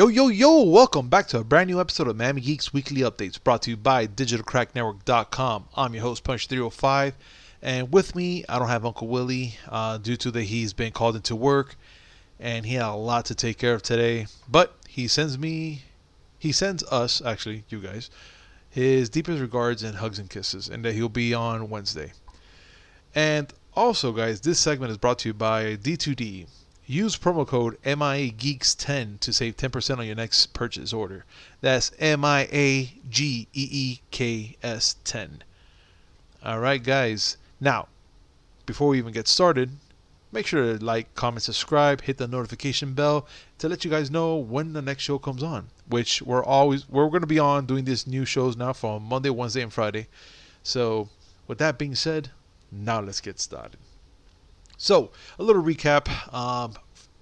Yo, welcome back to a brand new episode of Miami Geeks Weekly Updates brought to you by DigitalCrackNetwork.com. I'm your host, Punch305, and with me, I don't have Uncle Willy due to that he's been called into work, and he had a lot to take care of today, but he sends us, actually, you guys, his deepest regards and hugs and kisses, and that he'll be on Wednesday. And also, guys, this segment is brought to you by D2D. Use promo code MIAGeeks10 to save 10% on your next purchase order. That's MIAGEEKS 10. Alright, guys. Now, before we even get started, make sure to like, comment, subscribe, hit the notification bell to let you guys know when the next show comes on. Which we're going to be on doing these new shows now from Monday, Wednesday, and Friday. So, with that being said, now let's get started. So, a little recap.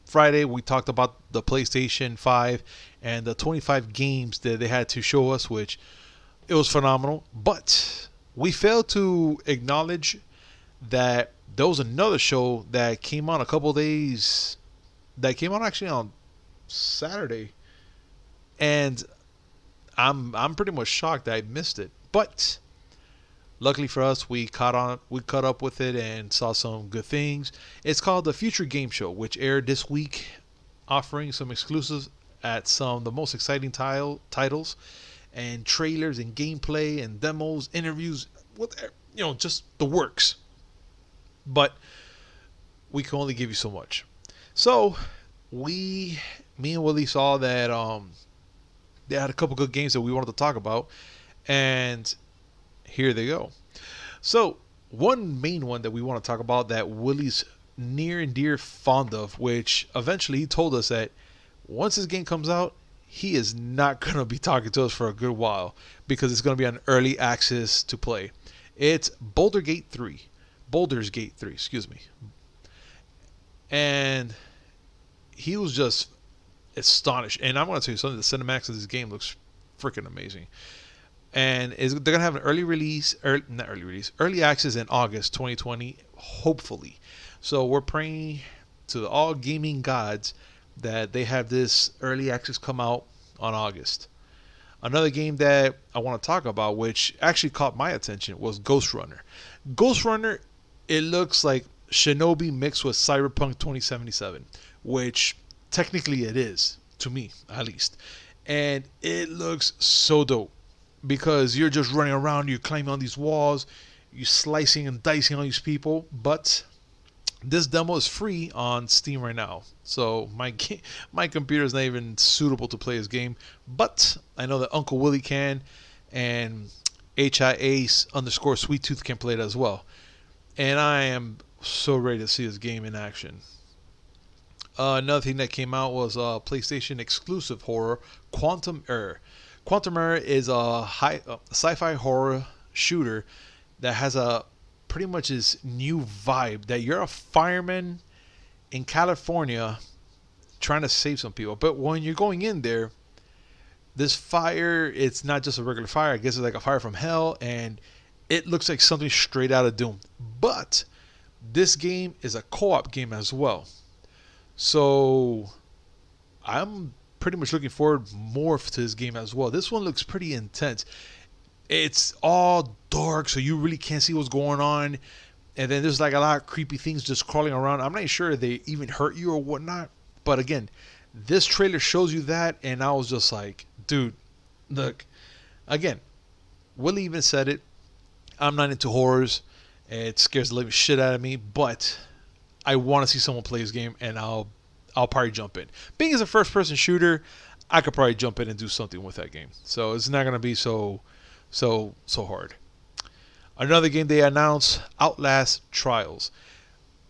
Friday, we talked about the PlayStation 5 and the 25 games that they had to show us, which it was phenomenal. But we failed to acknowledge that there was another show that came on a couple days, that came on actually on Saturday. And I'm pretty much shocked that I missed it. But luckily for us, we caught up with it and saw some good things. It's called the Future Game Show, which aired this week, offering some exclusives at some of the most exciting titles and trailers and gameplay and demos, interviews, just the works. But we can only give you so much. So me and Willy saw that they had a couple good games that we wanted to talk about, and here they go. So, one main one that we want to talk about that Willy's near and dear fond of, which eventually he told us that once this game comes out, he is not going to be talking to us for a good while because it's going to be on early access to play. It's Baldur's Gate 3, excuse me. And he was just astonished. And I'm going to tell you something, the cinematics of this game looks freaking amazing. And they're going to have an early access in August 2020, hopefully. So we're praying to all gaming gods that they have this early access come out on August. Another game that I want to talk about, which actually caught my attention, was Ghost Runner. Ghost Runner, it looks like Shinobi mixed with Cyberpunk 2077, which technically it is, to me at least. And it looks so dope. Because you're just running around, you're climbing on these walls, you're slicing and dicing on these people. But this demo is free on Steam right now. So my computer is not even suitable to play this game. But I know that Uncle Willy can, and HIA_Sweet Tooth can play it as well. And I am so ready to see this game in action. Another thing that came out was a PlayStation exclusive horror, Quantum Error. Quantum Error is a sci-fi horror shooter that has a pretty much this new vibe that you're a fireman in California trying to save some people. But when you're going in there, this fire, it's not just a regular fire. I guess it's like a fire from hell, and it looks like something straight out of Doom. But this game is a co-op game as well. So I'm pretty much looking forward more to this game as well. This one looks pretty intense. It's all dark, so you really can't see what's going on. And then there's like a lot of creepy things just crawling around. I'm not sure if they even hurt you or whatnot. But again, this trailer shows you that, and I was just like, dude, look. Again, Willy even said it. I'm not into horrors. It scares the living shit out of me. But I want to see someone play this game, and I'll probably jump in. Being as a first-person shooter, I could probably jump in and do something with that game. So it's not going to be so hard. Another game they announced, Outlast Trials.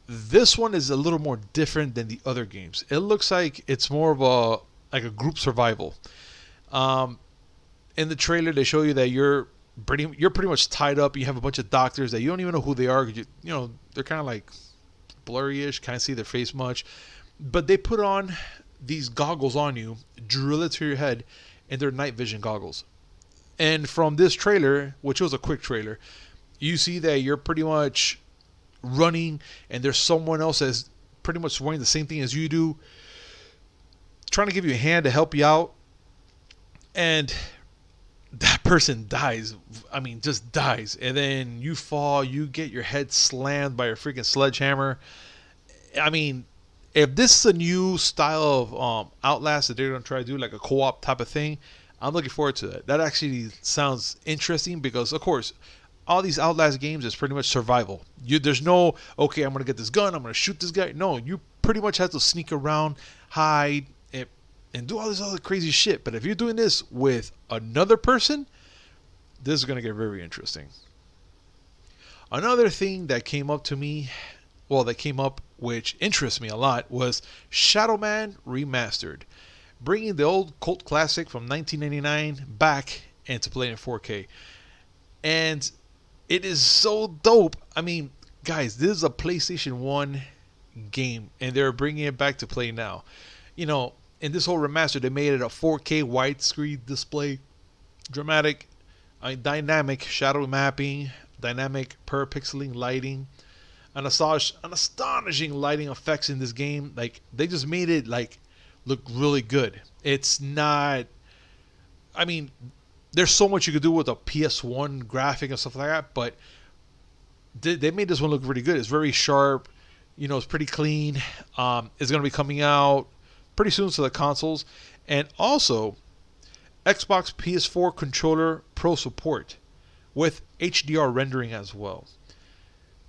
This one is a little more different than the other games. It looks like it's more of a group survival. In the trailer, they show you that you're pretty much tied up. You have a bunch of doctors that you don't even know who they are. They're kind of like blurry-ish, can't see their face much. But they put on these goggles on you, drill it to your head, and they're night vision goggles. And from this trailer, which was a quick trailer, you see that you're pretty much running, and there's someone else that's pretty much wearing the same thing as you do, trying to give you a hand to help you out, and that person dies. I mean, just dies. And then you fall, you get your head slammed by a freaking sledgehammer. I mean, if this is a new style of Outlast that they're going to try to do, like a co-op type of thing, I'm looking forward to that. That actually sounds interesting because, of course, all these Outlast games is pretty much survival. There's no, okay, I'm going to get this gun, I'm going to shoot this guy. No, you pretty much have to sneak around, hide, and do all this other crazy shit. But if you're doing this with another person, this is going to get very interesting. Another thing that came up, which interests me a lot, was Man Remastered, bringing the old cult classic from 1999 back into play in 4K. And it is so dope. I mean, guys, this is a PlayStation 1 game, and they're bringing it back to play now. You know, in this whole remaster, they made it a 4K widescreen display, dramatic, dynamic shadow mapping, dynamic per pixeling lighting, an astonishing lighting effects in this game. Like, they just made it like look really good. It's not, I mean, there's so much you could do with a PS1 graphic and stuff like that, but they made this one look pretty good. It's very sharp, you know, it's pretty clean. It's going to be coming out pretty soon to the consoles, and also Xbox PS4 controller Pro support with HDR rendering as well.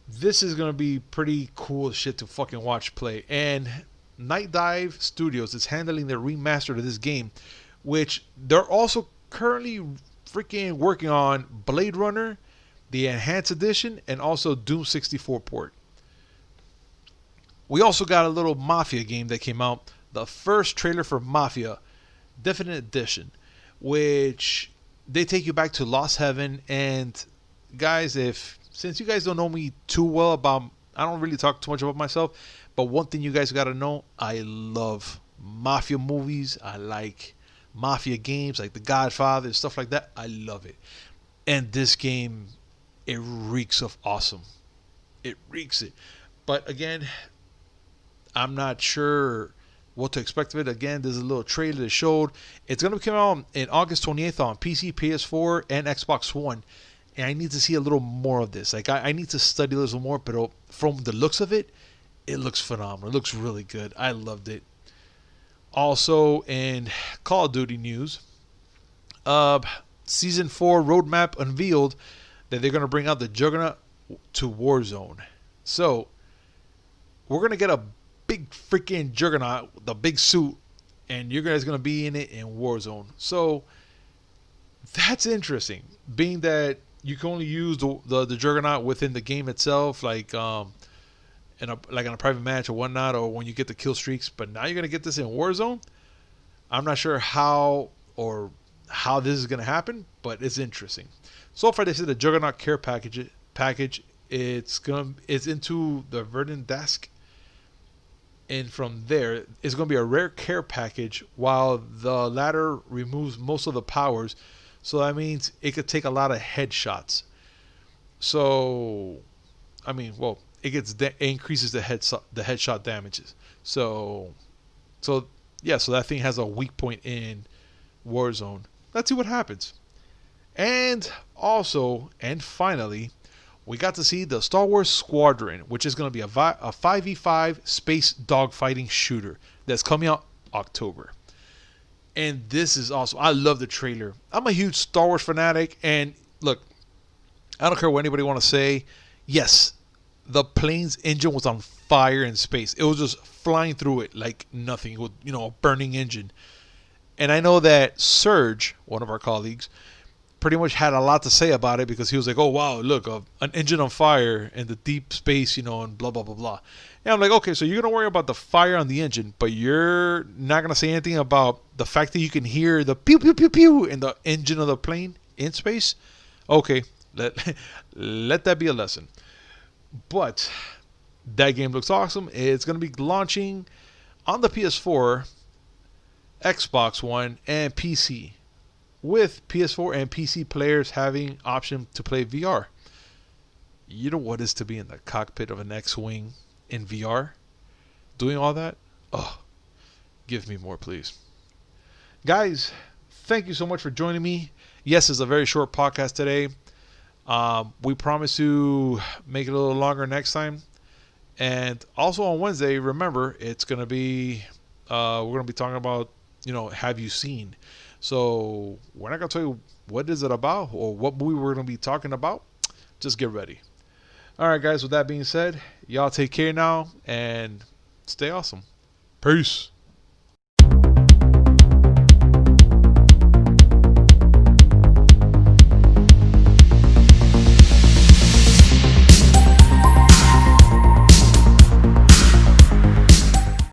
This is going to be pretty cool shit to fucking watch play. And Night Dive Studios is handling the remaster of this game, which they're also currently freaking working on Blade Runner, the Enhanced Edition, and also Doom 64 port. We also got a little Mafia game that came out, the first trailer for Mafia Definite Edition, which they take you back to Lost Heaven. And guys, since you guys don't know me too well I don't really talk too much about myself, but one thing you guys got to know, I love Mafia movies. I like Mafia games like The Godfather and stuff like that. I love it. And this game, it reeks of awesome. It reeks it. But again, I'm not sure what to expect of it. Again, there's a little trailer that showed. It's going to come out in August 28th on PC, PS4, and Xbox One. And I need to see a little more of this. Like, I need to study a little more, but from the looks of it, it looks phenomenal. It looks really good. I loved it. Also, in Call of Duty news, Season 4 roadmap unveiled that they're going to bring out the Juggernaut to Warzone. So, we're going to get a big freaking Juggernaut, the big suit, and you guys going to be in it in Warzone. So, that's interesting, being that you can only use the Juggernaut within the game itself, like in a private match or whatnot, or when you get the kill streaks. But now you're gonna get this in Warzone. I'm not sure how this is gonna happen, but it's interesting. So far, they said the Juggernaut care package. It's into the Verdant Desk, and from there, it's gonna be a rare care package, while the latter removes most of the powers. So that means it could take a lot of headshots. So, I mean, well, it increases the headshot damages. So that thing has a weak point in Warzone. Let's see what happens. And also, and finally, we got to see the Star Wars Squadron, which is going to be a 5v5 space dogfighting shooter that's coming out October. And this is awesome. I love the trailer. I'm a huge Star Wars fanatic. And look, I don't care what anybody want to say. Yes, the plane's engine was on fire in space. It was just flying through it like nothing. With, a burning engine. And I know that Serge, one of our colleagues, pretty much had a lot to say about it, because he was like, oh, wow, look, an engine on fire in the deep space, and blah, blah, blah, blah. And I'm like, okay, so you're going to worry about the fire on the engine, but you're not going to say anything about the fact that you can hear the pew, pew, pew, pew in the engine of the plane in space? Okay, let that be a lesson. But that game looks awesome. It's going to be launching on the PS4, Xbox One, and PC, with PS4 and PC players having option to play VR. You know what is to be in the cockpit of an X-Wing in VR? Doing all that? Oh, Give me more, please. Guys, thank you so much for joining me. Yes, it's a very short podcast today. We promise to make it a little longer next time. And also on Wednesday, remember, it's going to be, we're going to be talking about, have you seen? So we're not going to tell you what is it about or what movie we're going to be talking about. Just get ready. All right, guys, with that being said, y'all take care now and stay awesome. Peace.